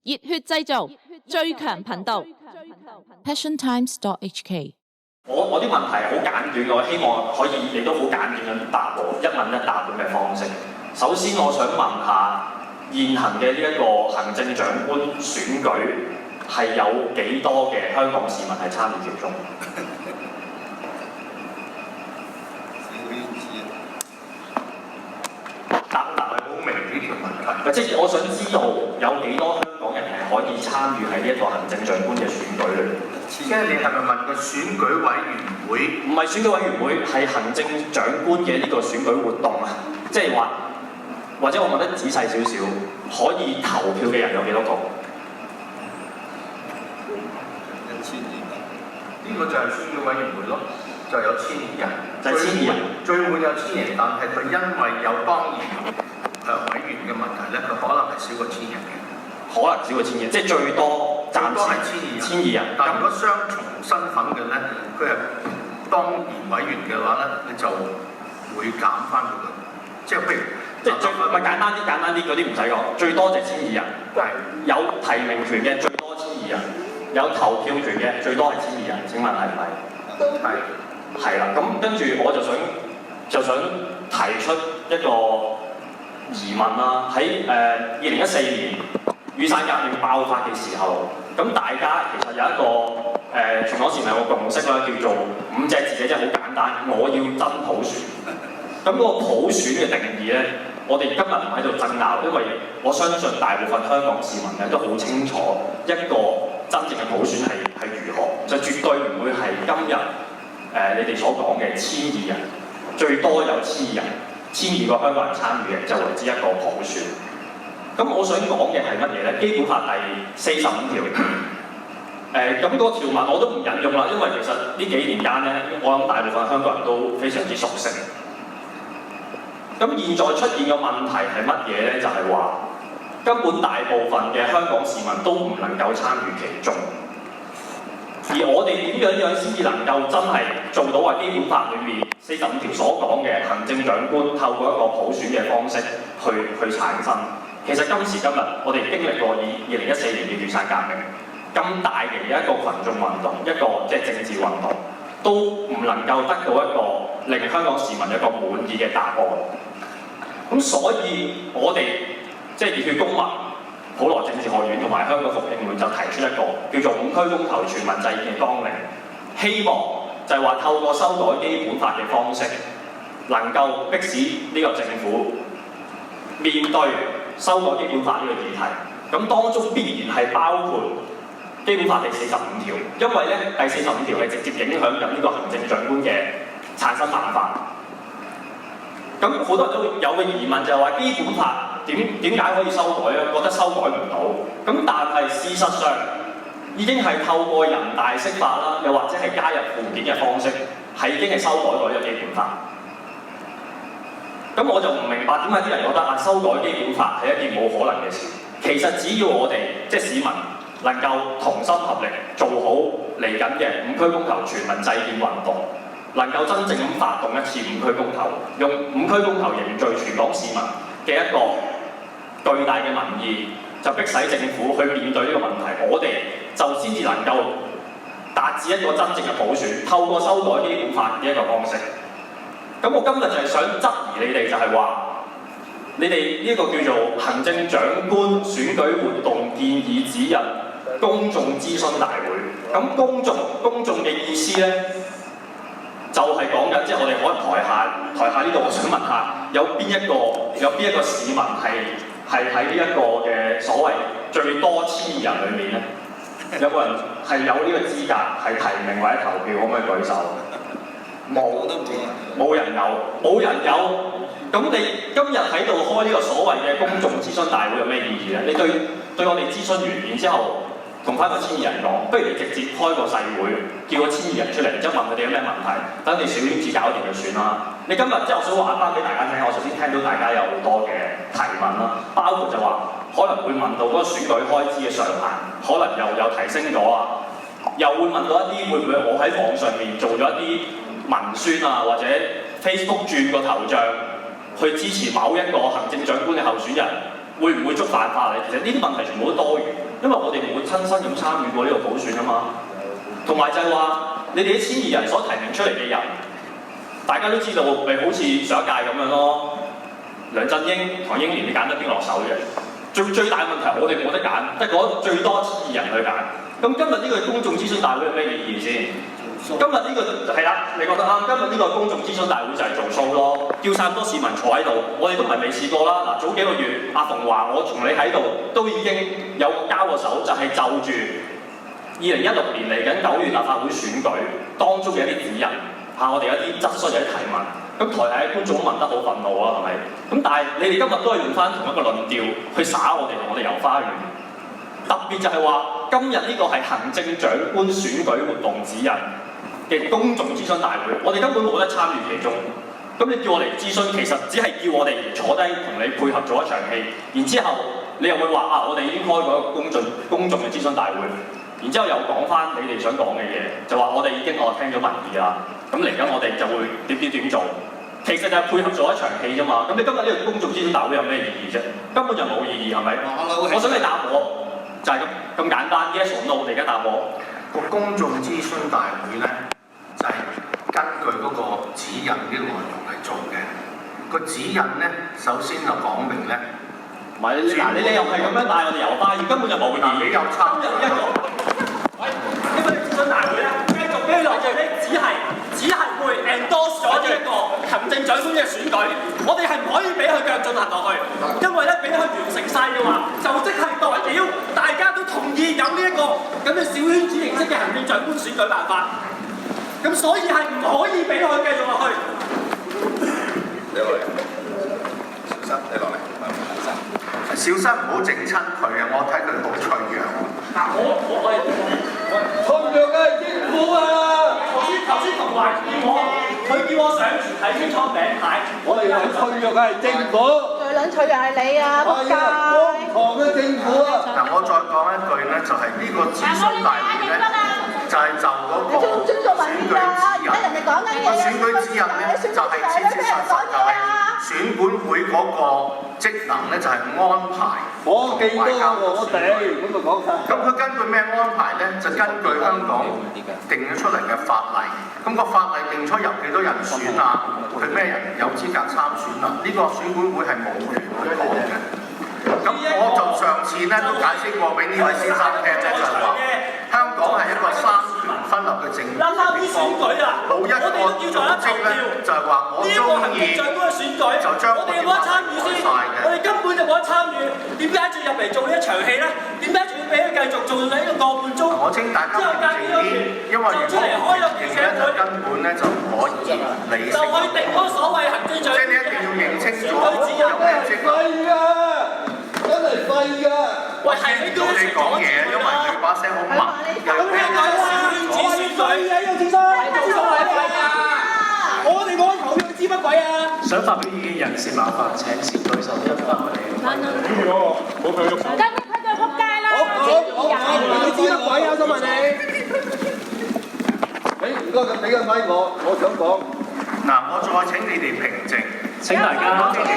熱血製造最強頻道 PassionTimes.hk。我啲問題好簡短，我希望可以亦都好簡短咁答我，一問一答咁嘅方式。首先，我想問下現行嘅呢一個行政長官選舉係有幾多嘅香港市民係參與其中？答係好明呢條問題，即係我想知道有幾多香港人係可以參與喺呢一個行政長官嘅選舉裏面。即係你係咪問個選舉委員會？唔係選舉委員會，係行政長官嘅呢個選舉活動啊！即係話，或者我問得仔細少少，可以投票嘅人有幾多個1200。呢個就係選舉委員會咯，就有1200人，就係1200人，最滿有1000人，但係佢因為有當然委員嘅問題咧，佢可能係少過1000人嘅。可能少過1000人，即係最多暫時係1200人。但如果雙重身份嘅咧，佢係當然委員嘅話咧，你就會減翻佢。即係譬如，即係咪簡單啲嗰啲唔使講，最多就係1200人。係有提名權嘅最多1200人，有投票權嘅最多係1200人。請問係唔係？係啦，咁跟住我就想提出一個疑問啦。喺2014年雨傘革命爆發嘅時候，咁大家其實有一個全港市民有個共識啦，叫做5隻字嘅，即係好簡單，我要真普選。咁嗰個普選嘅定義咧，我哋今日唔喺度爭拗，因為我相信大部分香港市民咧都好清楚一個真正嘅普選係如何，就絕對唔會係今日你哋所講嘅1200人，最多有1200人，1200個香港人參與嘅就為之一個普選。咁我想講嘅係乜嘢咧？基本法第45條，咁嗰個條文我都唔引用啦，因為其實呢幾年間咧，我諗大部分香港人都非常之熟悉。咁現在出現嘅問題係乜嘢咧？就係話根本大部分嘅香港市民都唔能夠參與其中，而我哋點樣先至能夠真係做到話基本法裏面45條所講嘅行政長官透過一個普選嘅方式去產生？其實今時今日我哋經歷過以2014年嘅雨傘革命咁大型嘅一個群眾運動，一個即係政治運動，都唔能夠得到一個令香港市民一個滿意嘅答案。咁所以我哋即係熱血公民、普羅政治學院同埋香港復興會就提出一個叫做5區公投全民制憲嘅綱領，希望就係話透過修改基本法嘅方式，能夠迫使呢個政府面對修改基本法呢個議題。咁當中必然係包括基本法第45條，因為咧第45條係直接影響緊呢個行政長官嘅產生辦法。咁好多人都有個疑問就係話基本法點解可以修改咧？覺得修改唔到。咁但係事實上已經係透過人大釋法啦，又或者係加入附件嘅方式，係已經係修改過呢個基本法。咁我就唔明白點解啲人覺得修改基本法係一件冇可能嘅事。其實只要我哋即係市民能夠同心合力做好嚟緊嘅5區公投全民制憲運動，能夠真正咁發動一次5區公投，用5區公投凝聚全港市民嘅一個巨大嘅民意，就迫使政府去面對呢個問題，我哋就先至能夠達至一個真正嘅普選，透過修改基本法嘅一個方式。咁我今日就係想質疑你哋，就係話你哋呢個叫做行政長官選舉活動建議指引公眾諮詢大會。咁公眾嘅意思咧，就係講緊，即係我哋可能台下呢度，我想問下，有邊一個市民係喺呢一個嘅所謂最多1200人裏面咧，有個人係有呢個資格係提名或者投票，可唔可以舉手？冇人有。咁你今日喺度開呢個所謂嘅公眾諮詢大會有咩意義咧？你對我哋諮詢完，然之後同翻個1200人講，不如你直接開個細會，叫個1200人出嚟，然之後問佢哋有咩問題，等你小圈子搞掂就算啦。你今日即係我想話翻俾大家聽，我首先聽到大家有好多嘅提問啦，包括就話可能會問到嗰個選舉開支嘅上限，可能又有提升咗啊，又會問到一啲會唔會我喺網上面做咗一啲文宣啊，或者 Facebook 轉個頭像去支持某一個行政長官嘅候選人，會唔會觸犯法例？其實呢啲問題全部都多餘。因為我哋冇親身咁參與過呢個普選啊嘛。同埋就係話，你哋啲1200人所提名出嚟嘅人，大家都知道，咪好似上一屆咁樣咯。梁振英、唐英年，你揀得邊落手嘅？最大問題，我哋冇得揀，得嗰最多1200人去揀。咁今日呢個公眾諮詢大會有咩意義先？今日呢個係啦，你覺得啱。今日呢個公眾諮詢大會就係做 show 咯，叫晒咁多市民坐喺度，我哋都唔係未試過啦。嗱，早幾個月，阿馮話我同你喺度都已經有交過手，就係就住2016年嚟緊9月立法會選舉當中嘅一啲指引，我哋有啲質詢有啲提問。咁台下嘅觀眾都問得好憤怒啊，係咪？咁但係你哋今日都係用翻同一個論調去耍我哋同我哋遊花園。特別就係話，今日呢個係行政長官選舉活動指引嘅公眾諮詢大會，我哋根本冇得參與其中。咁你叫我嚟諮詢，其實只係叫我哋坐低同你配合做一場戲，然之後你又會話我哋已經開過一個公眾嘅諮詢大會，然之後又講翻你哋想講嘅嘢，就話我哋已經聽咗民意啦。咁嚟緊我哋就會點做，其實就係配合做一場戲啫嘛。咁你今日呢個公眾諮詢大會有咩意義啫？根本就冇意義，係咪？我想你答我，就係咁簡單。Yes or no？你而家答我。個公眾諮詢大會咧，就係根據嗰個指引啲內容嚟做嘅。個指引咧，首先就講明咧，唔係嗱，你又係咁樣帶我哋遊花園，根本就冇意義。你有參與一個，喂，今日諮詢大會咧，繼續俾落去咧，只係會 endorse 咗一個行政長官嘅選舉，我哋係唔可以俾佢繼續進行落去，因為咧俾佢完成晒嘅話，就即係代表大家都同意有呢一個咁嘅小圈子形式嘅行政長官選舉辦法，咁所以係唔可以俾佢繼續落去。你落嚟，小生，你落嚟，小生唔好整親佢啊！我睇佢好脆弱。嗱，我係脆弱嘅係政府啊！頭先同埋佢叫我上前睇清楚名牌，我哋係脆弱嘅係政府。最撚脆弱係你啊！仆街！荒唐嘅政府啊！嗱，我再講一句咧，就係呢個諮詢大會咧，就係就嗰個選舉指引。個選舉指引咧，就係切切實實就係選管會嗰個職能咧，就係安排。我記得我哋咁就講晒。咁佢根據咩安排咧？就根據香港定咗出嚟嘅法例。咁個法例定出由幾多人選啊？佢咩人有資格參選啊？呢個選管會係冇權去講嘅。咁我就上次咧都解釋過俾呢位先生聽咧，就係話香港係一個三權分立嘅政府，冇一個組織咧就係話我中意就將我哋話參與先，我哋根本就冇得參與，點解仲入嚟做呢一場戲咧？點解仲要俾佢繼續做到呢個個半鐘？我請大家平靜啲，因為如果唔認咧，就根本咧就唔可以理性。就去定嗰個所謂行政長官。即係你一定要認清楚有咩職能。真係廢㗎！喂，係你叫你講嘢，因為佢把聲好密。咁咩叫小圈子選舉啊？呢個先生，做乜鬼啊？我哋冇投票知乜鬼啊？想發表意見人士麻煩請先舉手1分鐘。冇佢喐手。跟住佢就仆街啦！你知乜鬼啊？我想問你。唔該，俾個咪我想講。嗱，我再請你哋平靜。請大家。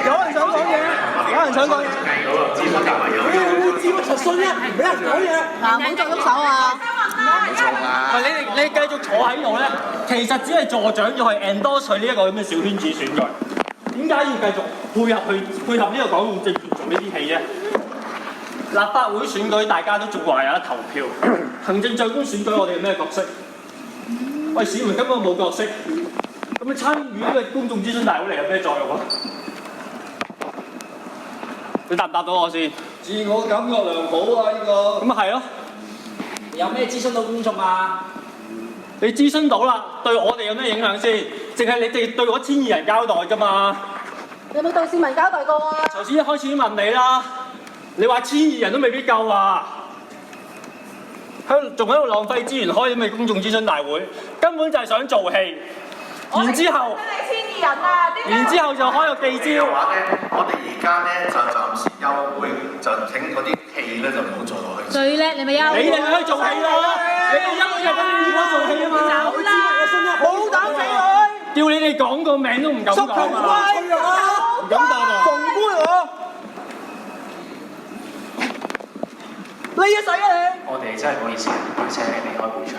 有人想講嘢，有人想講嘢。知乜柒信啊？俾人講嘢。嗱，唔好再喐手啊！唔係你繼續坐喺度咧，其實只係助長咗去 endorse 呢一個咁嘅小圈子選舉。點解要繼續配合呢個港共政權做呢啲戲啫？立法會選舉大家都仲話有得投票，行政長官選舉我哋有咩角色？喂，市民根本冇角色，咁你參與呢個公眾諮詢大會嚟有咩作用啊？你答唔答到我先？自我感覺良好啊！呢個。咁咪係咯。有咩諮詢到公眾啊？你諮詢到啦，對我哋有咩影響先？淨係你哋對嗰1200人交代㗎嘛？你有冇對市民交代過啊？頭先一開始已經問你啦，你話1200人都未必夠啊！仲喺度浪費資源開啲咩公眾諮詢大會，根本就係想做戲。然之後，然之後就開個記招。話咧，我哋而家咧就暫時休會，就請嗰啲戲咧就唔好做落去。最叻你咪休。你哋咪可以做戲咯，你哋休會就等於我做戲啊嘛。走啦！冇膽死佢！叫你哋講個名都唔敢講啊！唔敢答啊！馮官我。你嘅水啊你！我哋真係唔好意思，要請你離開會場。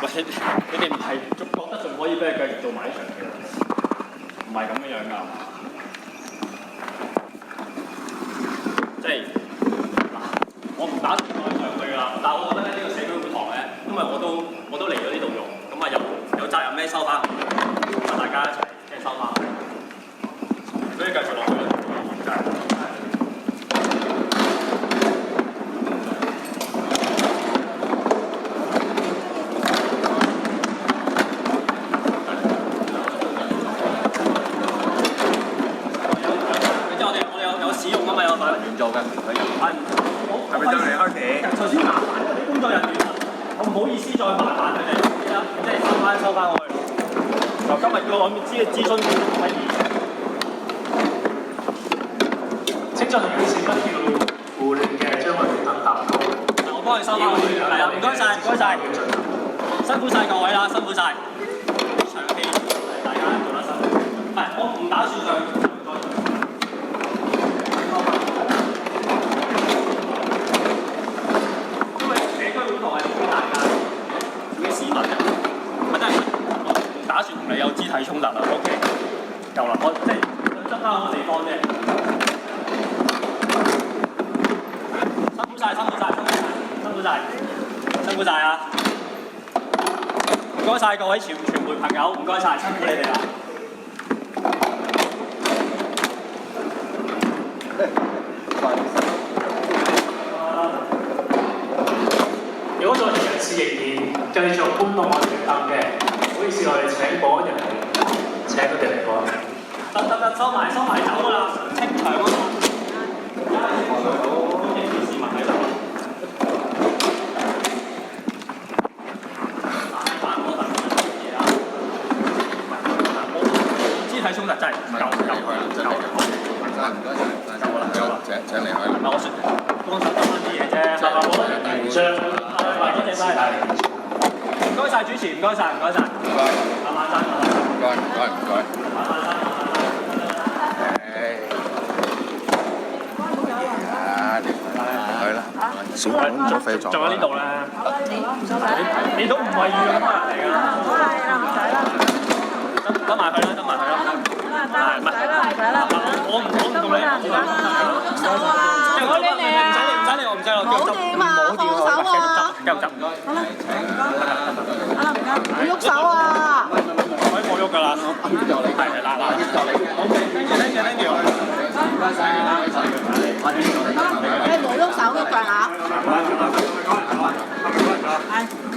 喂，你哋唔係覺得仲可以俾佢繼續做埋呢場戲？唔係咁樣㗎，即係嗱，我唔打算再上去㗎啦。但係我覺得咧，呢個社區會堂咧，因為我都嚟咗呢度用，咁啊有責任咧收翻，咁啊大家一齊即係收翻，所以繼續落去啦。係咪真係開始？頭先麻煩嗰啲工作人員，我唔好意思再麻煩佢哋，即係收翻我去。就今日叫我諮詢會議。請進行議事不要胡亂嘅將佢哋等答稿。我幫佢收翻去。係啊，唔該晒，唔該晒，辛苦晒各位啦，辛苦晒。長期大家做得辛苦。唔係，我唔打算上。打算同你有肢體衝突啦 ，OK， 夠啦，我即係想執翻好個地方啫。辛苦晒，辛苦晒，辛苦晒，辛苦晒，辛苦晒啊！唔該晒各位傳媒朋友，唔該晒，辛苦你哋啦。如果在場人士仍然繼續搬動我哋嘅凳嘅，唔好意思，我哋請保安人員請佢哋離開。得，收埋走㗎啦，清場啊嘛。歡迎啲市民喺度。肢體衝突真係夠啦，請離開。唔係我説幫手執翻啲嘢啫，係嘛？保安人員將多謝晒。唔該晒主持，唔該晒，唔該晒。慢慢生。唔該。慢慢生。係啦，小紅就飛咗。仲喺呢度咧。你都唔係預約人嚟㗎。唔使啦。得埋佢啦，得埋佢啦。唔使，我唔同你。我理你啊！唔使理，我唔使我繼續執。唔好掂啊！放手啊！繼續執。好啦，唔該，唔喐手啊！可以冇喐㗎啦。係啦。OK， thank you。唔該晒。你冇喐手嘅腳啊！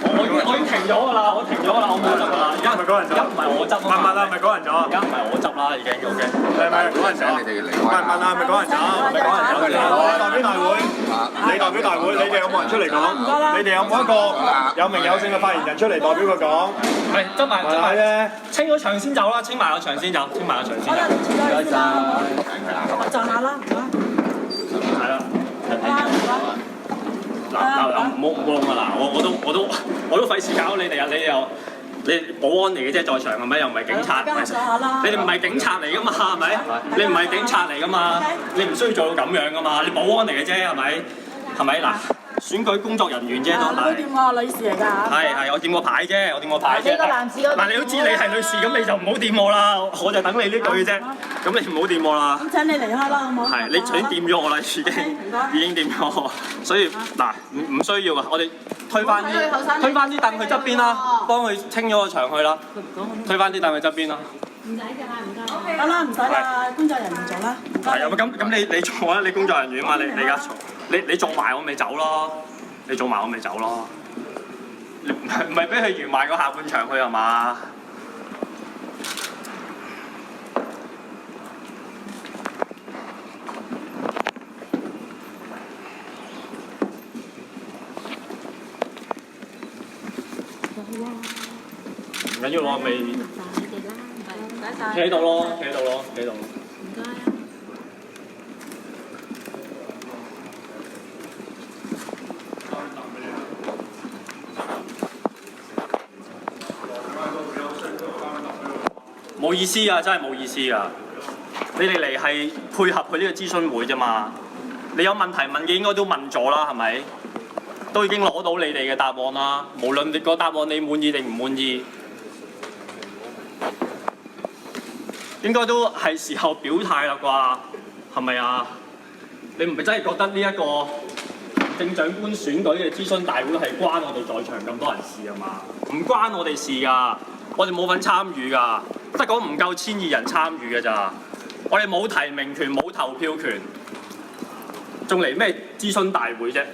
我已經停咗㗎啦，我冇執㗎啦。而家唔係嗰人執，而家唔係我執啊嘛。問係咪嗰人咗？而家唔係我執啦，已經 OK。係咪嗰人走？你哋離開。問係咪嗰人走？係咪嗰人走？代表大會，你代表大會，你哋有冇人出嚟講？你哋有冇一個有名有姓嘅發言人出嚟代表佢講？係執埋啫，清咗場先走啦，清埋個場先走，清埋個場先走。唔該晒。我站下啦，唔該。係啦。嗱，唔好弄啊！嗱，我都費事搞你哋啊！你保安嚟嘅啫，在場係咪？又唔係警察，你哋唔係警察嚟㗎嘛？係咪？你唔係警察嚟㗎嘛？你唔需要做到咁樣㗎嘛？你保安嚟嘅啫，係咪？係咪嗱？選舉工作人員啫都係。你掂我女士嚟㗎。係，我掂個牌啫，你個男士嗰嗱，你都知你係女士，咁你就唔好掂我啦，我就等你呢句啫。咁你唔好掂我啦。咁請你離開啦，好唔好？係，你已經掂咗我啦，已經掂咗我，所以嗱唔需要啊，我哋推翻啲凳去側邊啦，幫佢清咗個場去啦，推翻啲凳去側邊啦。唔使㗎啦，唔該。好啦，唔使啦，工作人員做啦。係啊，咁你做啊，你工作人員啊嘛，你而家做，你做埋我咪走咯，你做埋我咪走咯，你唔係俾佢完埋個下半場去係嘛？唔緊要咯，咪企喺度咯，企喺度咯，企喺度。唔該啊。冇意思啊！真係冇意思啊！你哋嚟係配合佢呢個諮詢會啫嘛。你有問題問嘅應該都問咗啦，係咪？都已經攞到你哋嘅答案啦。無論你個答案你滿意定唔滿意，應該都係時候表態啦啩，係咪啊？你唔係真係覺得呢一個行政長官選舉嘅諮詢大會係關我哋在場咁多人事啊嘛？唔關我哋事㗎，我哋冇份參與㗎，得講唔夠1200人參與㗎咋。我哋冇提名權，冇投票權，仲嚟咩諮詢大會啫？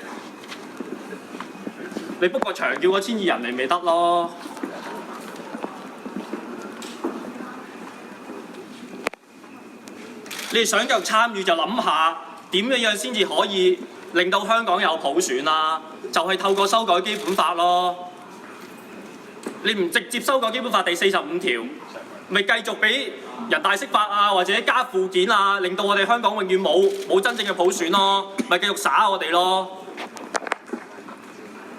你 book 個場叫個1200人嚟咪得咯？你哋想繼續參與就諗下點樣先至可以令到香港有普選啦？就係透過修改基本法咯。你唔直接修改基本法第45條，咪繼續俾人大釋法啊，或者加附件啊，令到我哋香港永遠冇真正嘅普選咯，咪繼續耍我哋咯。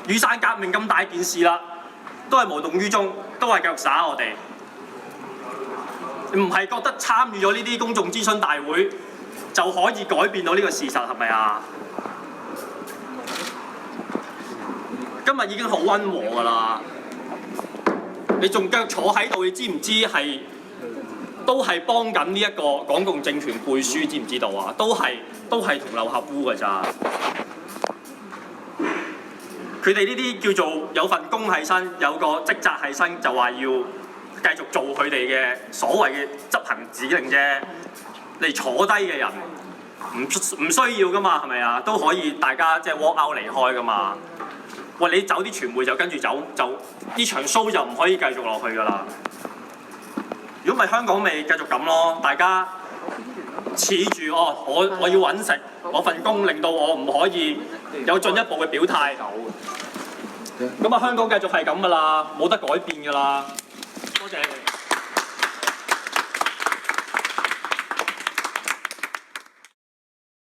雨傘革命咁大件事啦，都係無動於衷，都係繼續耍我哋。唔係覺得參與咗呢啲公眾諮詢大會就可以改變到呢個事實係咪啊？今日已經好溫和㗎啦，你仲繼續坐喺度，你知唔知係都係幫緊呢一個港共政權背書，知唔知道啊？都係同流合污㗎咋。佢哋呢啲叫做有份工喺身，有個職責喺身，就話要繼續做佢哋嘅所謂嘅執行指令啫。你坐低嘅人唔需要噶嘛，係咪啊？都可以大家即係 walk out 離開噶嘛。喂，你走啲傳媒就跟住走，就呢場 show 就唔可以繼續落去噶啦。如果唔係香港咪繼續咁咯，大家恃住我要揾食，我份工令到我唔可以有進一步嘅表態。咁啊，香港繼續係咁噶啦，冇得改變噶啦。多謝你哋。